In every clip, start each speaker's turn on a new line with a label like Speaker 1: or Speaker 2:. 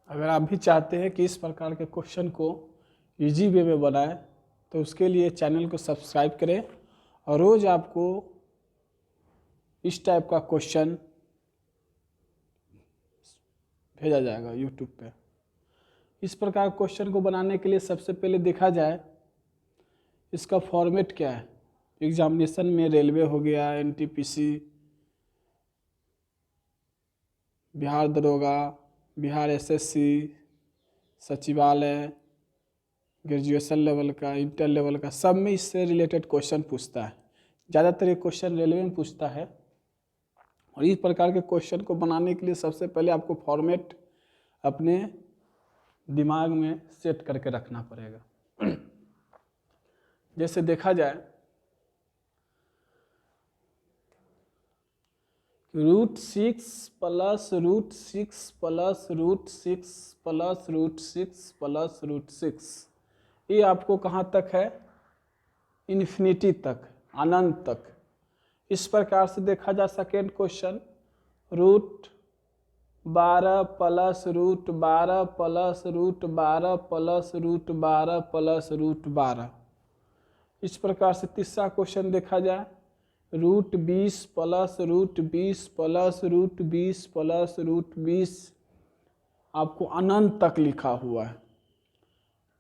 Speaker 1: अगर आप भी चाहते हैं कि इस प्रकार के क्वेश्चन को इजी वे में बनाएं तो उसके लिए चैनल को सब्सक्राइब करें और रोज़ आपको इस टाइप का क्वेश्चन भेजा जाएगा यूट्यूब पे। इस प्रकार क्वेश्चन को बनाने के लिए सबसे पहले देखा जाए इसका फॉर्मेट क्या है। एग्जामिनेशन में रेलवे हो गया, एनटीपीसी, बिहार दरोगा, बिहार एसएससी, सचिवालय, ग्रेजुएशन लेवल का, इंटर लेवल का, सब में इससे रिलेटेड क्वेश्चन पूछता है। ज़्यादातर ये क्वेश्चन रेलवे में पूछता है। और इस प्रकार के क्वेश्चन को बनाने के लिए सबसे पहले आपको फॉर्मेट अपने दिमाग में सेट करके रखना पड़ेगा। जैसे देखा जाए √6 प्लस √6 प्लस √6 प्लस √6 प्लस √6, ये आपको कहाँ तक है? इन्फिनिटी तक, अनंत तक। इस प्रकार से देखा जा second question √12 plus √12 plus √12 plus √12 plus √12। इस प्रकार से तीसरा क्वेश्चन देखा जाए √20 प्लस √20 प्लस √20 प्लस √20, आपको अनंत तक लिखा हुआ है।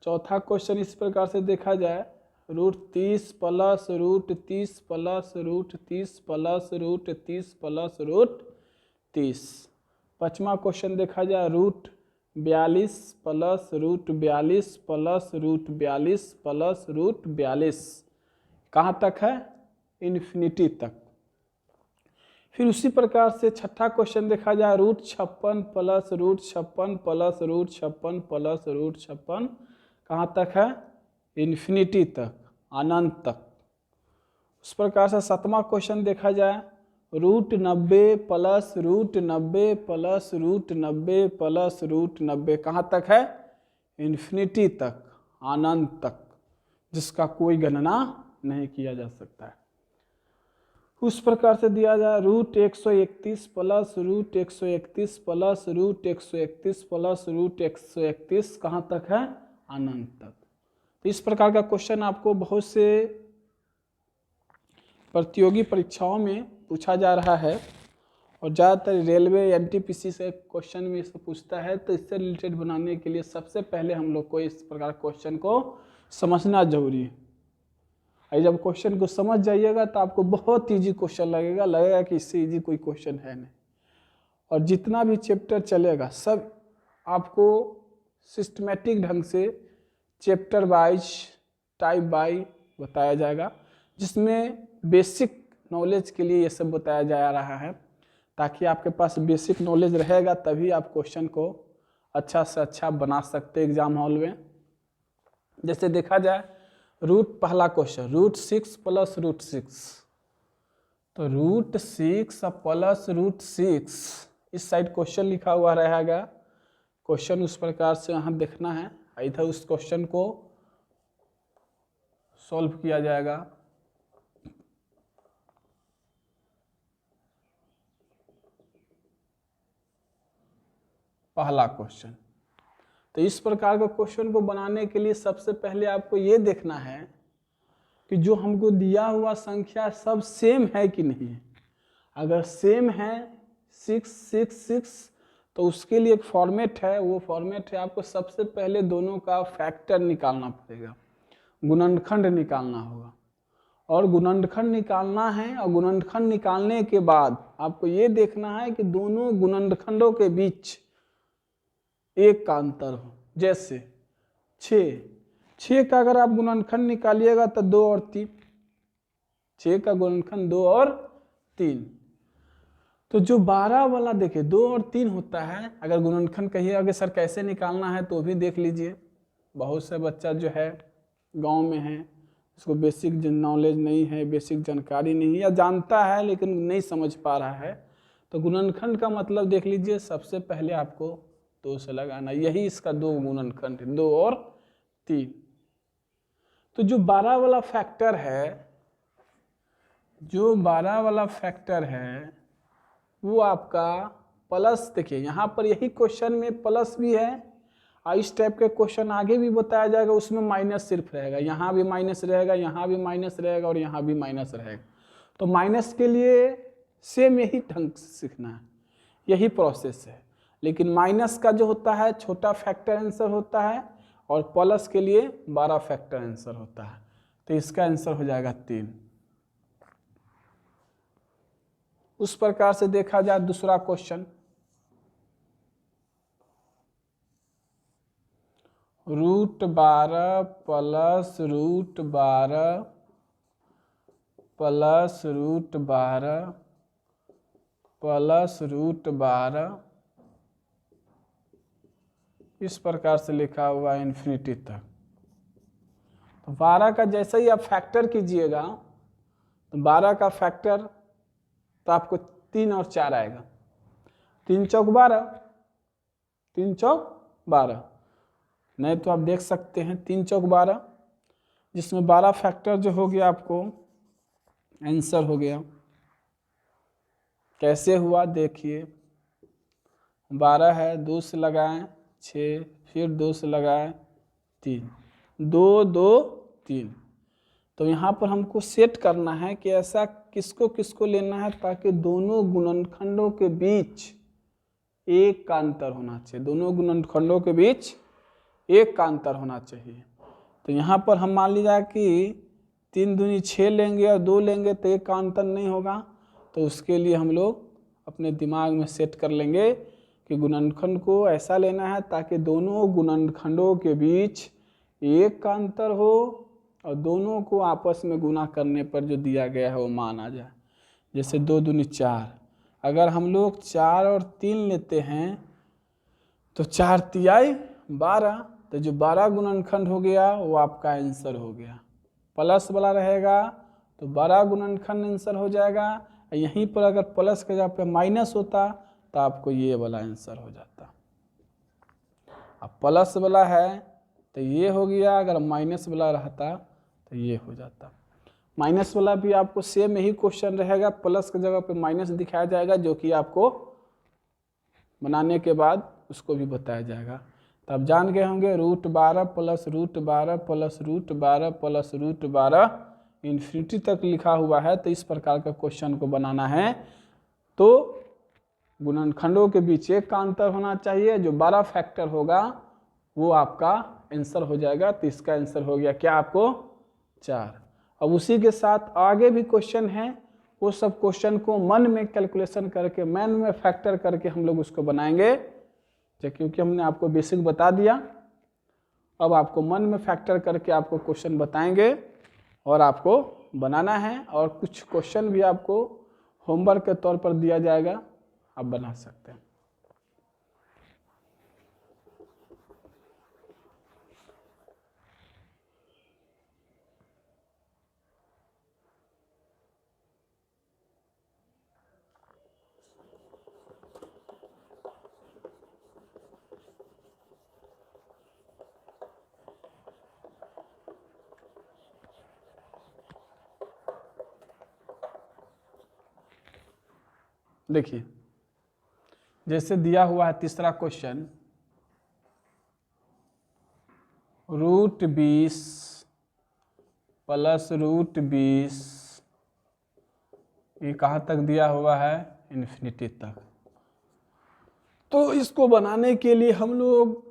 Speaker 1: चौथा क्वेश्चन इस प्रकार से देखा जाए √30 प्लस √30 प्लस √30 प्लस √30 प्लस √30। पाँचवा क्वेश्चन देखा जाए √42 प्लस √42 प्लस √42 प्लस √42, कहाँ तक है? इन्फिनिटी तक। फिर उसी प्रकार से छठा क्वेश्चन देखा जाए √56 प्लस √56 प्लस √56 प्लस √56, कहाँ तक है? इन्फिनिटी तक, अनंत तक। उस प्रकार से सातवां क्वेश्चन देखा जाए √90 प्लस √90 प्लस √90 प्लस √90, कहाँ तक है? इन्फिनिटी तक, अनंत तक, जिसका कोई गणना नहीं किया जा सकता है। उस प्रकार से दिया जाए √131 प्लस √131 प्लस √131 प्लस √131, कहाँ तक है? अनंत तक। तो इस प्रकार का क्वेश्चन आपको बहुत से प्रतियोगी परीक्षाओं में पूछा जा रहा है और ज़्यादातर रेलवे एनटीपीसी से क्वेश्चन में इससे पूछता है। तो इससे रिलेटेड बनाने के लिए सबसे पहले हम लोग को इस प्रकार क्वेश्चन को समझना जरूरी है। और जब क्वेश्चन को समझ जाइएगा तो आपको बहुत ईजी क्वेश्चन लगेगा कि इससे ईजी कोई क्वेश्चन है नहीं। और जितना भी चैप्टर चलेगा सब आपको सिस्टमेटिक ढंग से चैप्टर वाइज, टाइप वाइज बताया जाएगा, जिसमें बेसिक नॉलेज के लिए ये सब बताया जा रहा है, ताकि आपके पास बेसिक नॉलेज रहेगा तभी आप क्वेश्चन को अच्छा से अच्छा बना सकते एग्जाम हॉल में। जैसे देखा जाए पहला क्वेश्चन √6 प्लस √6, तो √6 प्लस √6 इस साइड क्वेश्चन लिखा हुआ रहेगा। क्वेश्चन उस प्रकार से यहाँ देखना है, इधर उस क्वेश्चन को सॉल्व किया जाएगा। पहला क्वेश्चन, तो इस प्रकार का क्वेश्चन को बनाने के लिए सबसे पहले आपको ये देखना है कि जो हमको दिया हुआ संख्या सब सेम है कि नहीं। अगर सेम है 6 6 6, तो उसके लिए एक फॉर्मेट है, वो फॉर्मेट है आपको सबसे पहले दोनों का फैक्टर निकालना पड़ेगा, गुणनखंड निकालना होगा। और गुणनखंड निकालना है, और गुणनखंड निकालने के बाद आपको ये देखना है कि दोनों गुणनखंडों के बीच एक का अंतर हो। जैसे 6 का अगर आप गुणनखंड निकालिएगा तो 2 और 3, 6 का गुणनखंड 2 और 3। तो जो 12 वाला देखिए 2 और 3 होता है, अगर गुणनखंड कहिएगा कि सर कैसे निकालना है तो भी देख लीजिए। बहुत से बच्चा जो है गांव में है, उसको बेसिक नॉलेज नहीं है, बेसिक जानकारी नहीं है, या जानता है लेकिन नहीं समझ पा रहा है। तो गुणनखंड का मतलब देख लीजिए, सबसे पहले आपको 2 से लगाना, यही इसका 2 गुणनखंड है, 2 और 3। तो जो 12 वाला फैक्टर है, जो 12 वाला फैक्टर है वो आपका प्लस, देखिए यहाँ पर यही क्वेश्चन में प्लस भी है और इस टाइप के क्वेश्चन आगे भी बताया जाएगा, उसमें माइनस सिर्फ रहेगा, यहाँ भी माइनस रहेगा, यहाँ भी माइनस रहेगा और यहाँ भी माइनस रहेगा। तो माइनस के लिए सेम यही ढंग से सीखना है, यही प्रोसेस है। लेकिन माइनस का जो होता है छोटा फैक्टर आंसर होता है और प्लस के लिए बड़ा फैक्टर आंसर होता है। तो इसका आंसर हो जाएगा 3। उस प्रकार से देखा जाए दूसरा क्वेश्चन, √12 प्लस √12 प्लस √12 प्लस √12 इस प्रकार से लिखा हुआ है इन्फिनिटी तक। तो 12 का जैसे ही आप फैक्टर कीजिएगा तो 12 का फैक्टर तो आपको 3 और 4 आएगा, 3 चौक 12, 3 चौक 12, नहीं तो आप देख सकते हैं 3 चौक 12, जिसमें 12 फैक्टर जो हो गया आपको आंसर हो गया। कैसे हुआ देखिए, 12 है, 2 से लगाएं 6, फिर 2 से लगाएं 3, 2 2 3। तो यहाँ पर हमको सेट करना है कि ऐसा किसको किसको लेना है ताकि दोनों गुणनखंडों के बीच एक का अंतर होना चाहिए, दोनों गुणनखंडों के बीच एक का अंतर होना चाहिए। तो यहाँ पर हम मान लीजिए कि 3 दूनी 6 लेंगे और 2 लेंगे तो एक का अंतर नहीं होगा। तो उसके लिए हम लोग अपने दिमाग में सेट कर लेंगे कि गुणनखंड को ऐसा लेना है ताकि दोनों गुणनखंडों के बीच एक का अंतर हो और दोनों को आपस में गुणा करने पर जो दिया गया है वो मान आ जाए। जैसे 2 दूनी 4, अगर हम लोग 4 और 3 लेते हैं तो 4 तिहाई 12, तो जो 12 गुणनखंड हो गया वो आपका आंसर हो गया। प्लस वाला रहेगा तो 12 गुणनखंड आंसर हो जाएगा। यहीं पर अगर प्लस के जगह पे माइनस होता तो आपको ये वाला आंसर हो जाता। अब प्लस वाला है तो ये हो गया, अगर माइनस वाला रहता तो ये हो जाता। माइनस वाला भी आपको सेम यही क्वेश्चन रहेगा, प्लस की जगह पे माइनस दिखाया जाएगा, जो कि आपको बनाने के बाद उसको भी बताया जाएगा। तो आप जान गए होंगे √12 प्लस √12 प्लस √12 प्लस √12 इन्फिनिटी तक लिखा हुआ है। तो इस प्रकार का क्वेश्चन को बनाना है तो गुणनखंडों के बीच एक का अंतर होना चाहिए, जो 12 फैक्टर होगा वो आपका आंसर हो जाएगा। तो इसका आंसर हो गया क्या आपको 4। अब उसी के साथ आगे भी क्वेश्चन है, वो सब क्वेश्चन को मन में कैलकुलेशन करके मन में फैक्टर करके हम लोग उसको बनाएंगे, क्योंकि हमने आपको बेसिक बता दिया। अब आपको मन में फैक्टर करके आपको क्वेश्चन बताएंगे और आपको बनाना है, और कुछ क्वेश्चन भी आपको होमवर्क के तौर पर दिया जाएगा, आप बना सकते हैं। देखिए जैसे दिया हुआ है तीसरा क्वेश्चन, √20 प्लस √20, ये कहाँ तक दिया हुआ है इन्फिनिटी तक। तो इसको बनाने के लिए हम लोग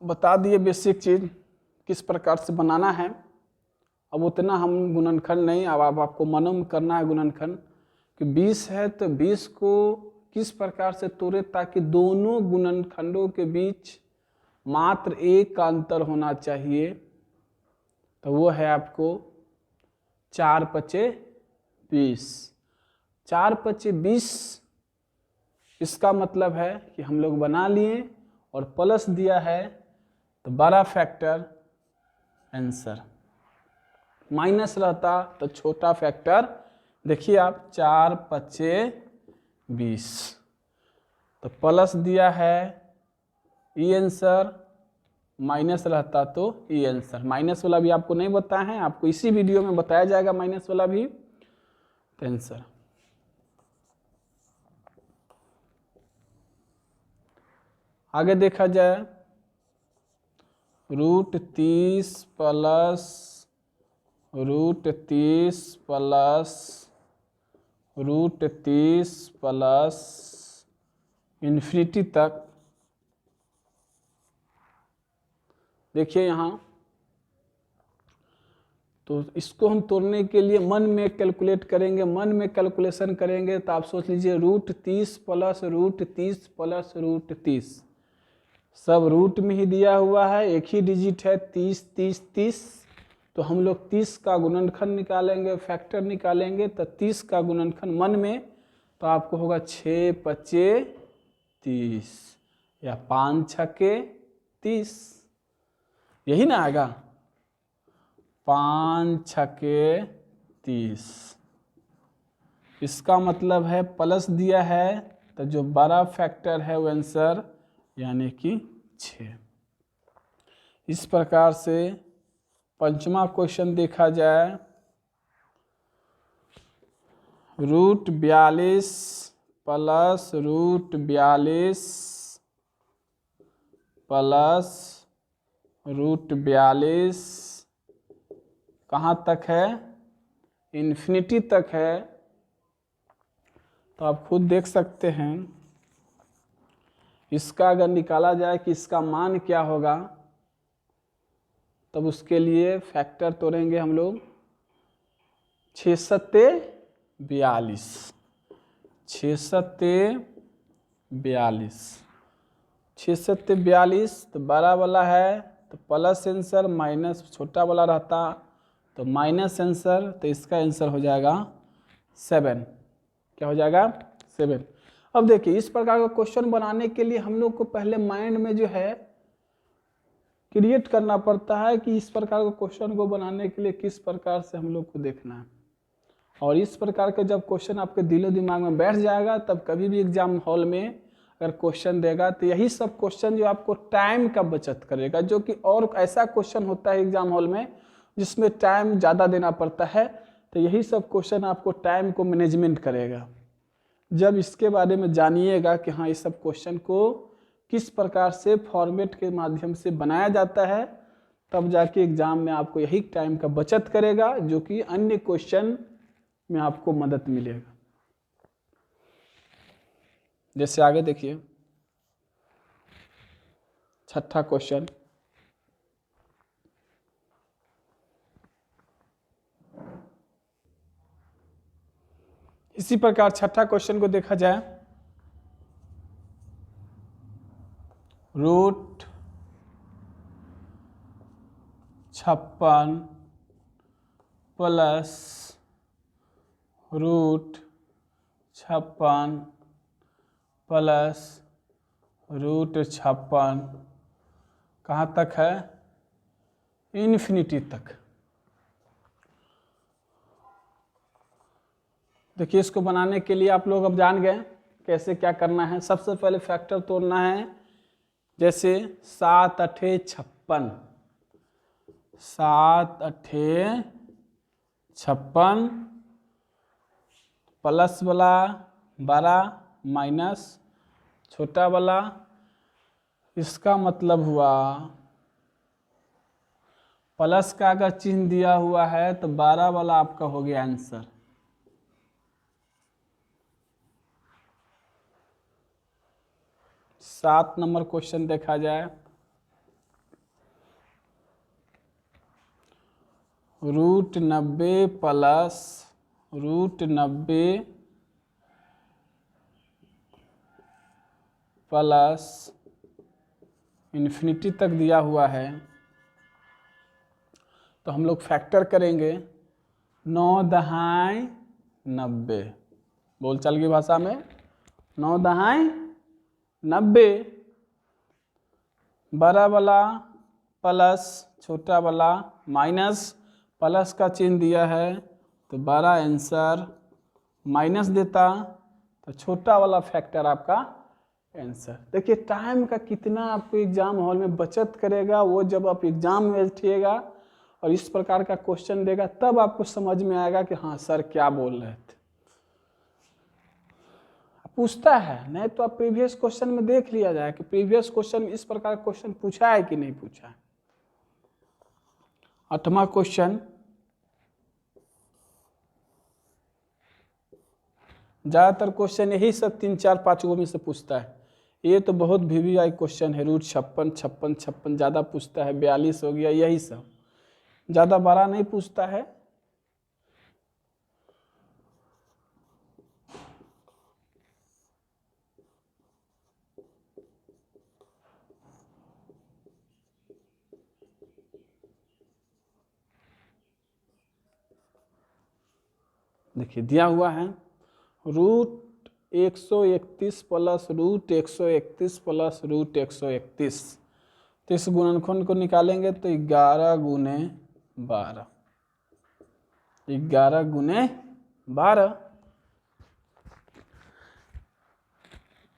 Speaker 1: बता दिए बेसिक चीज किस प्रकार से बनाना है। अब उतना हम गुणनखंड नहीं, अब आपको मनन करना है गुणनखंड कि 20 है तो 20 को किस प्रकार से तोड़े ताकि दोनों गुणनखंडों के बीच मात्र एक का अंतर होना चाहिए। तो वो है आपको 4 पचे 20, 4 पचे 20। इसका मतलब है कि हम लोग बना लिए और प्लस दिया है तो बड़ा फैक्टर आंसर, माइनस रहता तो छोटा फैक्टर। देखिए आप 4 पचे 20, तो प्लस दिया है ई आंसर, माइनस रहता तो ई आंसर। माइनस वाला भी आपको नहीं बताया है, आपको इसी वीडियो में बताया जाएगा माइनस वाला भी। तो आंसर आगे देखा जाए, √30 प्लस √30 प्लस √30 प्लस इन्फिनिटी तक। देखिए यहाँ, तो इसको हम तोड़ने के लिए मन में कैलकुलेट करेंगे, मन में कैलकुलेशन करेंगे तो आप सोच लीजिए √30 प्लस √30 प्लस √30, सब रूट में ही दिया हुआ है, एक ही डिजिट है 30 30 30। तो हम लोग 30 का गुणनखंड निकालेंगे, फैक्टर निकालेंगे, तो 30 का गुणनखंड मन में तो आपको होगा 6 5 30 या 5 6 30, यही ना आएगा, 5 6 30। इसका मतलब है प्लस दिया है तो जो बड़ा फैक्टर है वो आंसर यानी कि 6। इस प्रकार से पंचमा क्वेश्चन देखा जाए, √42 प्लस √42 प्लस √42 कहाँ तक है, इन्फिनिटी तक है। तो आप खुद देख सकते हैं, इसका अगर निकाला जाए कि इसका मान क्या होगा, तब उसके लिए फैक्टर तोड़ेंगे हम लोग, 6 7 42, 6 7 42, 6 7 42, तो बड़ा वाला है तो प्लस आंसर, माइनस छोटा वाला रहता तो माइनस आंसर, तो इसका आंसर हो जाएगा 7। क्या हो जाएगा, 7। अब देखिए, इस प्रकार का क्वेश्चन बनाने के लिए हम लोग को पहले माइंड में जो है क्रिएट करना पड़ता है कि इस प्रकार के क्वेश्चन को बनाने के लिए किस प्रकार से हम लोग को देखना है। और इस प्रकार के जब क्वेश्चन आपके दिलो दिमाग में बैठ जाएगा, तब कभी भी एग्जाम हॉल में अगर क्वेश्चन देगा तो यही सब क्वेश्चन जो आपको टाइम का बचत करेगा, जो कि और ऐसा क्वेश्चन होता है एग्जाम हॉल में जिसमें टाइम ज़्यादा देना पड़ता है, तो यही सब क्वेश्चन आपको टाइम को मैनेजमेंट करेगा। जब इसके बारे में जानिएगा कि हाँ, इस सब क्वेश्चन को किस प्रकार से फॉर्मेट के माध्यम से बनाया जाता है, तब जाके एग्जाम में आपको यही टाइम का बचत करेगा, जो कि अन्य क्वेश्चन में आपको मदद मिलेगा। जैसे आगे देखिए, छठा क्वेश्चन, इसी प्रकार छठा क्वेश्चन को देखा जाए, √56 प्लस √56 प्लस √56 कहाँ तक है, इन्फिनिटी तक। देखिए, इसको बनाने के लिए आप लोग अब जान गए कैसे क्या करना है। सबसे पहले फैक्टर तोड़ना है, जैसे 7 8 56, 7 8 56 प्लस वाला बड़ा माइनस छोटा वाला, इसका मतलब हुआ प्लस का अगर चिन्ह दिया हुआ है तो 12 वाला आपका हो गया आंसर। सात नंबर क्वेश्चन देखा जाए, √90 प्लस √90 प्लस इन्फिनिटी तक दिया हुआ है, तो हम लोग फैक्टर करेंगे 9 दहाई 90, बोलचाल की भाषा में 9 दहाई 90, बड़ा वाला प्लस छोटा वाला माइनस, प्लस का चिन्ह दिया है तो बड़ा आंसर माइनस देता, तो छोटा वाला फैक्टर आपका आंसर। देखिए, टाइम का कितना आपको एग्जाम हॉल में बचत करेगा, वो जब आप एग्जाम में बैठिएगा और इस प्रकार का क्वेश्चन देगा, तब आपको समझ में आएगा कि हाँ सर क्या बोल रहे थे। पूछता है, नहीं तो आप प्रीवियस क्वेश्चन में देख लिया जाए कि प्रीवियस क्वेश्चन इस प्रकार क्वेश्चन पूछा है कि नहीं पूछा है। 8वां क्वेश्चन, ज़्यादातर क्वेश्चन यही सब 3, 4, 5 में से पूछता है। ये तो बहुत VVI क्वेश्चन है, रूट 56, 56, 56 ज़्यादा पूछता है, 42 हो गया, यही सब ज़्यादा बड़ा नहीं पूछता है। देखिए दिया हुआ है root 131 plus root 131 plus root 131, तो इस गुणनखंड को निकालेंगे तो 11 गुने 12, 11 गुने 12,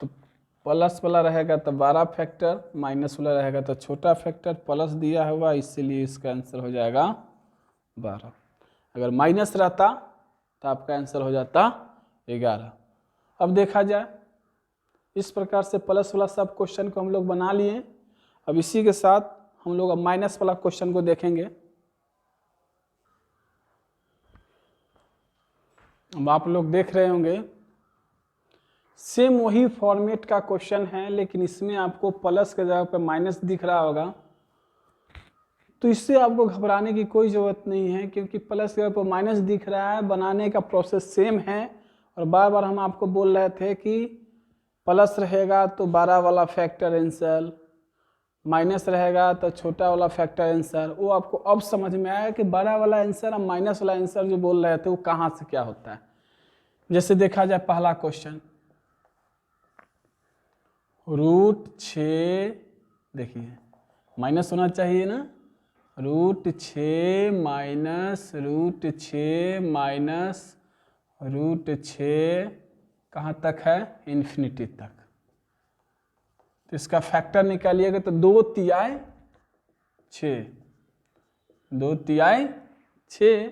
Speaker 1: तो प्लस वाला रहेगा तो 12 फैक्टर, माइनस वाला रहेगा तो छोटा फैक्टर, प्लस दिया हुआ इसीलिए इसका आंसर हो जाएगा 12। अगर माइनस रहता तो आपका आंसर हो जाता 11। अब देखा जाए, इस प्रकार से प्लस वाला सब क्वेश्चन को हम लोग बना लिए। अब इसी के साथ हम लोग अब माइनस वाला क्वेश्चन को देखेंगे। अब आप लोग देख रहे होंगे सेम वही फॉर्मेट का क्वेश्चन है, लेकिन इसमें आपको प्लस के जगह पर माइनस दिख रहा होगा, तो इससे आपको घबराने की कोई ज़रूरत नहीं है, क्योंकि प्लस के जगह पर माइनस दिख रहा है, बनाने का प्रोसेस सेम है। और बार बार हम आपको बोल रहे थे कि प्लस रहेगा तो 12 वाला फैक्टर आंसर, माइनस रहेगा तो छोटा वाला फैक्टर आंसर। वो आपको अब समझ में आया कि 12 वाला आंसर और माइनस वाला आंसर जो बोल रहे थे वो कहाँ से क्या होता है। जैसे देखा जाए पहला क्वेश्चन, रूट 6, देखिए माइनस होना चाहिए ना, root 6 minus root 6 minus root 6 कहाँ तक है, इन्फिनिटी तक। तो इसका फैक्टर निकालिएगा तो 2 तिहाई 6, 2 तिहाई 6,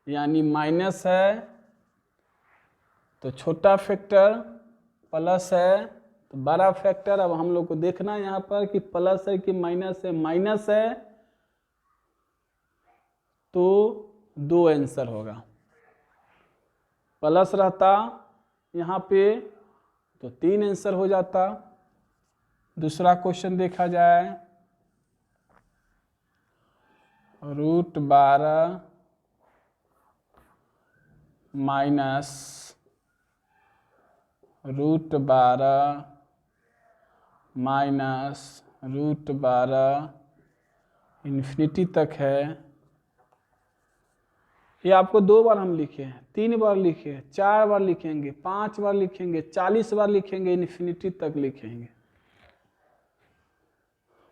Speaker 1: यानी माइनस है तो छोटा फैक्टर, प्लस है तो बड़ा फैक्टर। अब हम लोग को देखना है यहाँ पर कि प्लस है कि माइनस है, माइनस है तो 2 आंसर होगा, प्लस रहता यहाँ पे तो 3 आंसर हो जाता। दूसरा क्वेश्चन देखा जाए, root 12 minus root 12 minus root 12 infinity तक है। ये आपको 2 बार हम लिखे हैं, 3 बार लिखे हैं, 4 बार लिखेंगे, 5 बार लिखेंगे, 40 बार लिखेंगे, इन्फिनिटी तक लिखेंगे।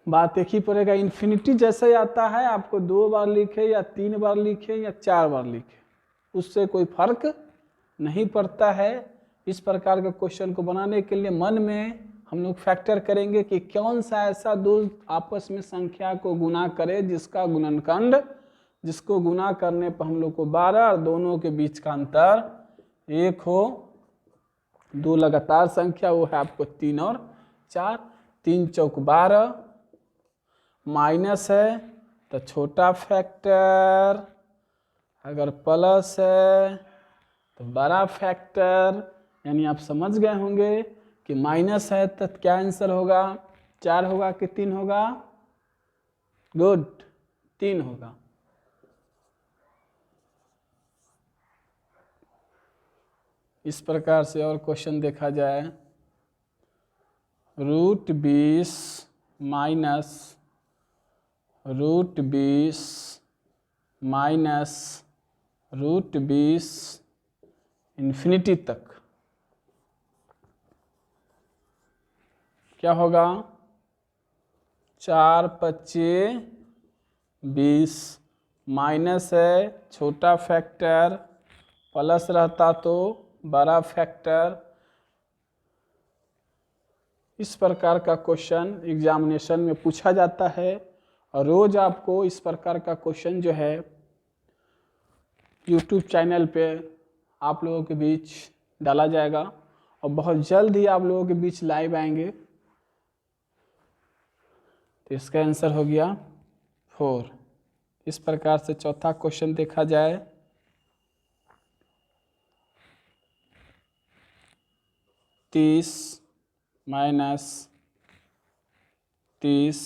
Speaker 1: बात एक ही पड़ेगा, इन्फिनिटी जैसे आता है आपको 2 बार लिखे या 3 बार लिखे या 4 बार लिखे, उससे कोई फर्क नहीं पड़ता है। इस प्रकार के क्वेश्चन को बनाने के लिए मन में हम लोग फैक्टर करेंगे कि कौन सा ऐसा दो आपस में संख्या को गुना करे जिसका गुणनखंड, जिसको गुना करने पर हम लोग को 12 और दोनों के बीच का अंतर 1 हो। 2 लगातार संख्या, वो है आपको 3 और 4, 3 चौक 12, माइनस है तो छोटा फैक्टर, अगर प्लस है तो बड़ा फैक्टर। यानी आप समझ गए होंगे कि माइनस है तो क्या आंसर होगा, 4 होगा कि 3 होगा, गुड 3 होगा। इस प्रकार से और क्वेश्चन देखा जाए, root 20 minus root 20 minus root 20 infinity तक क्या होगा, 4 25 20, माइनस है छोटा फैक्टर, प्लस रहता तो बड़ा फैक्टर। इस प्रकार का क्वेश्चन एग्जामिनेशन में पूछा जाता है और रोज़ आपको इस प्रकार का क्वेश्चन जो है यूट्यूब चैनल पे आप लोगों के बीच डाला जाएगा। और बहुत जल्द ही आप लोगों के बीच लाइव आएंगे। तो इसका आंसर हो गया 4। इस प्रकार से चौथा क्वेश्चन देखा जाए। तीस माइनस 30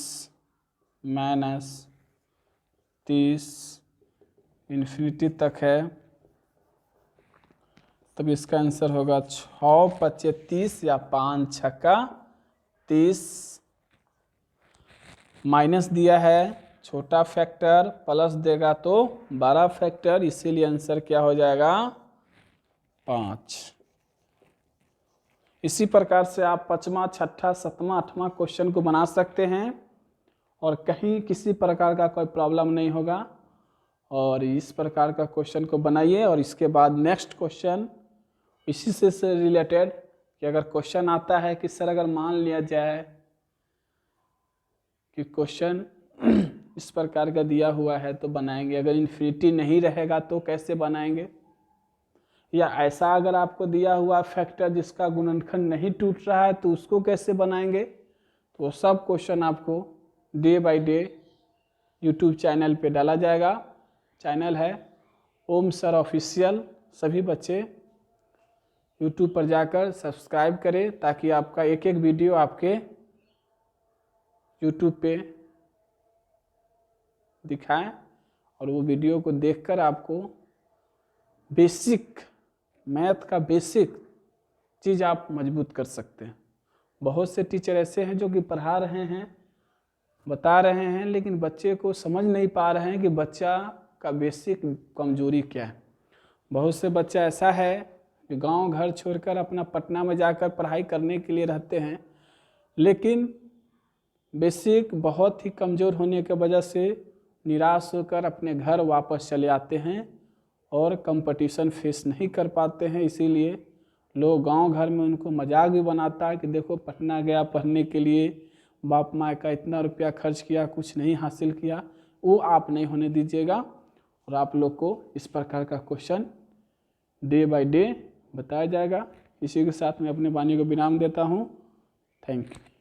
Speaker 1: इन्फिनिटी तक है, तब इसका आंसर होगा 6 × 30 या 5 × 6 30। माइनस दिया है छोटा फैक्टर, प्लस देगा तो बड़ा फैक्टर, इसीलिए आंसर क्या हो जाएगा 5। इसी प्रकार से आप 5वां, 6ठा, 7वां, 8वां क्वेश्चन को बना सकते हैं और कहीं किसी प्रकार का कोई प्रॉब्लम नहीं होगा। और इस प्रकार का क्वेश्चन को बनाइए और इसके बाद नेक्स्ट क्वेश्चन इसी से रिलेटेड कि अगर क्वेश्चन आता है कि सर अगर मान लिया जाए कि क्वेश्चन इस प्रकार का दिया हुआ है तो बनाएंगे, अगर इन्फिनिटी नहीं रहेगा तो कैसे बनाएंगे, या ऐसा अगर आपको दिया हुआ फैक्टर जिसका गुणनखंड नहीं टूट रहा है तो उसको कैसे बनाएंगे। तो सब क्वेश्चन आपको day by day YouTube channel पे डाला जाएगा। चैनल है ओम सर ऑफिशियल। सभी बच्चे यूट्यूब पर जाकर सब्सक्राइब करें ताकि आपका एक एक वीडियो आपके यूट्यूब पे दिखाएं और वो वीडियो को देखकर आपको बेसिक मैथ का बेसिक चीज़ आप मजबूत कर सकते हैं। बहुत से टीचर ऐसे हैं जो कि पढ़ा रहे हैं, बता रहे हैं, लेकिन बच्चे को समझ नहीं पा रहे हैं कि बच्चा का बेसिक कमजोरी क्या है। बहुत से बच्चा ऐसा है कि गांव घर छोड़कर अपना पटना में जाकर पढ़ाई करने के लिए रहते हैं, लेकिन बेसिक बहुत ही कमज़ोर होने की वजह से निराश होकर अपने घर वापस चले आते हैं और कंपटीशन फेस नहीं कर पाते हैं। इसीलिए लोग गांव घर में उनको मजाक भी बनाता है कि देखो पटना गया पढ़ने के लिए, बाप माँ का इतना रुपया खर्च किया, कुछ नहीं हासिल किया। वो आप नहीं होने दीजिएगा और आप लोग को इस प्रकार का क्वेश्चन डे बाय डे बताया जाएगा। इसी के साथ मैं अपने वाणी को विराम देता हूँ। Thank you.